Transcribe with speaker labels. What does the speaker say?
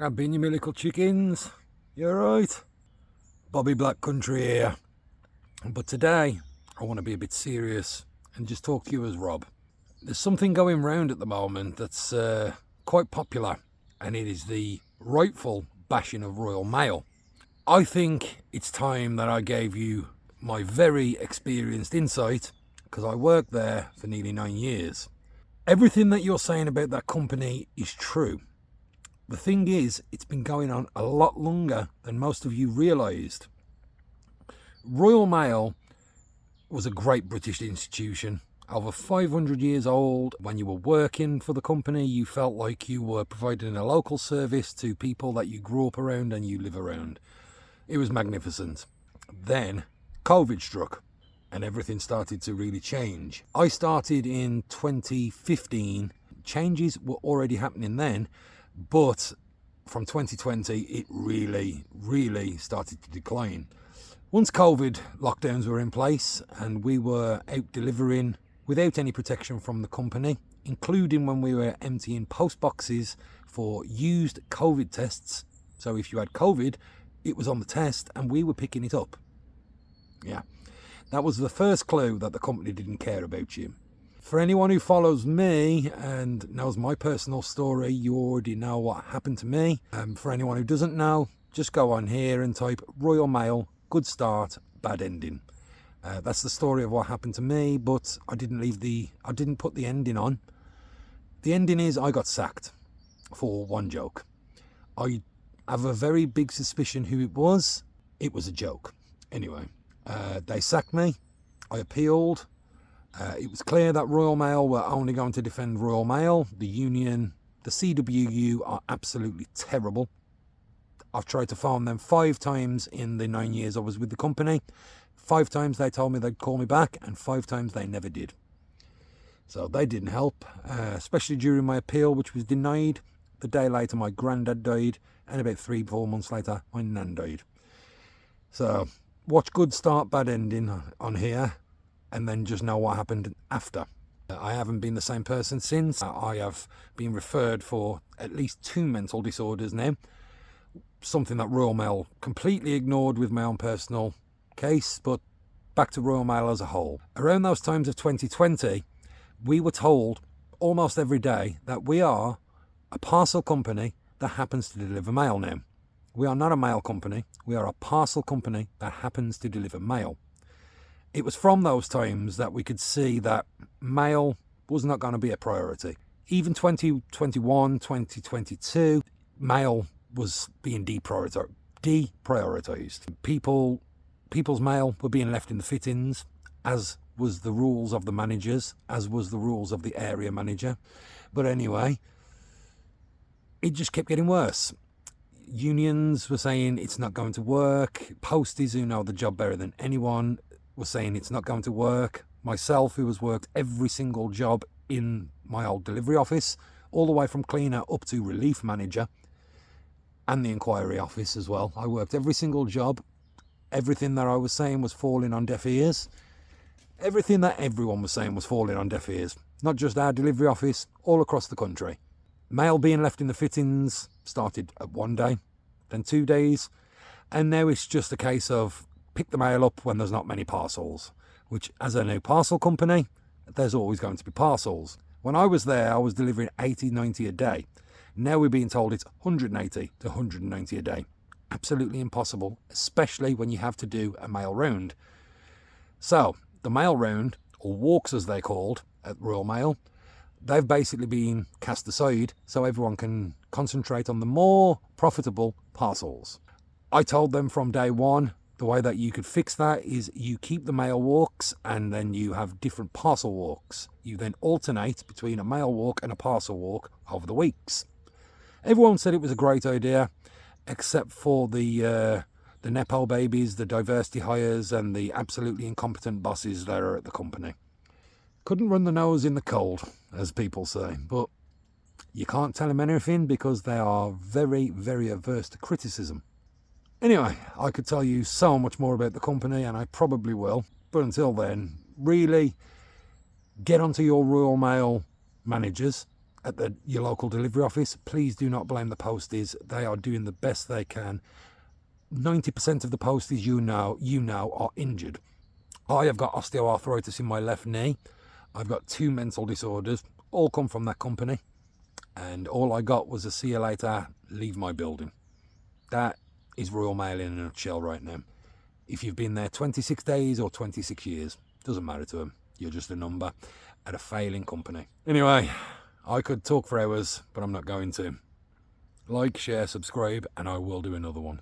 Speaker 1: I've been your little chickens. You alright? Bobby Black Country here. But today, I want to be a bit serious and just talk to you as Rob. There's something going round at the moment that's quite popular, and it is the rightful bashing of Royal Mail. I think it's time that I gave you my very experienced insight, because I worked there for nearly 9 years. Everything that you're saying about that company is true. The thing is, it's been going on a lot longer than most of you realised. Royal Mail was a great British institution, over 500 years old. When you were working for the company, you felt like you were providing a local service to people that you grew up around and you live around. It was magnificent. Then COVID struck and everything started to really change. I started in 2015. Changes were already happening then, but from 2020 it really started to decline. Once COVID lockdowns were in place and we were out delivering without any protection from the company, including when we were emptying post boxes for used COVID tests. So if you had COVID, it was on the test and we were picking it up. Yeah, that was the first clue that the company didn't care about you. For anyone who follows me and knows my personal story, you already know what happened to me. For anyone who doesn't know, just go on here and type Royal Mail, good start, bad ending. That's the story of what happened to me, but I didn't put the ending on. The ending is I got sacked for one joke. I have a very big suspicion who it was. It was a joke. Anyway, they sacked me. I appealed. It was clear that Royal Mail were only going to defend Royal Mail. The union, the CWU, are absolutely terrible. I've tried to phone them 5 times in the 9 years I was with the company. 5 times they told me they'd call me back, and 5 times they never did. So they didn't help, especially during my appeal, which was denied. The day later, my granddad died, and about 3-4 months later, my nan died. So watch good start, bad ending on here, and then just know what happened after. I haven't been the same person since. I have been referred for at least 2 mental disorders now, something that Royal Mail completely ignored with my own personal case. But back to Royal Mail as a whole. Around those times of 2020, we were told almost every day that we are a parcel company that happens to deliver mail now. We are not a mail company. We are a parcel company that happens to deliver mail. It was from those times that we could see that mail was not going to be a priority. Even 2021, 2022, mail was being deprioritized. People's mail were being left in the fittings, as was the rules of the managers, as was the rules of the area manager. But anyway, it just kept getting worse. Unions were saying it's not going to work. Posties, who know the job better than anyone, were saying it's not going to work. Myself, who has worked every single job in my old delivery office, all the way from cleaner up to relief manager, and the inquiry office as well. I worked every single job. Everything that I was saying was falling on deaf ears. Everything that everyone was saying was falling on deaf ears. Not just our delivery office, all across the country. Mail being left in the fittings started at 1 day, then 2 days, and now it's just a case of pick the mail up when there's not many parcels, which, as a new parcel company, there's always going to be parcels. When I was there, I was delivering 80, 90 a day. Now we're being told it's 180 to 190 a day. Absolutely impossible, especially when you have to do a mail round. So the mail round, or walks as they're called at Royal Mail, they've basically been cast aside so everyone can concentrate on the more profitable parcels. I told them from day one, the way that you could fix that is you keep the mail walks and then you have different parcel walks. You then alternate between a mail walk and a parcel walk over the weeks. Everyone said it was a great idea, except for the Nepo babies, the diversity hires, and the absolutely incompetent bosses that are at the company. Couldn't run the nose in the cold, as people say, but you can't tell them anything because they are very, very averse to criticism. Anyway, I could tell you so much more about the company, and I probably will, but until then, really get onto your Royal Mail managers at your local delivery office, please do not blame the posties. They are doing the best they can. 90% of the posties you know are injured. I have got osteoarthritis in my left knee. I've got 2 mental disorders, all come from that company. And all I got was a see you later, leave my building. That is Royal Mail in a nutshell right now. If you've been there 26 days or 26 years, doesn't matter to them. You're just a number at a failing company. Anyway, I could talk for hours, but I'm not going to. Like, share, subscribe, and I will do another one.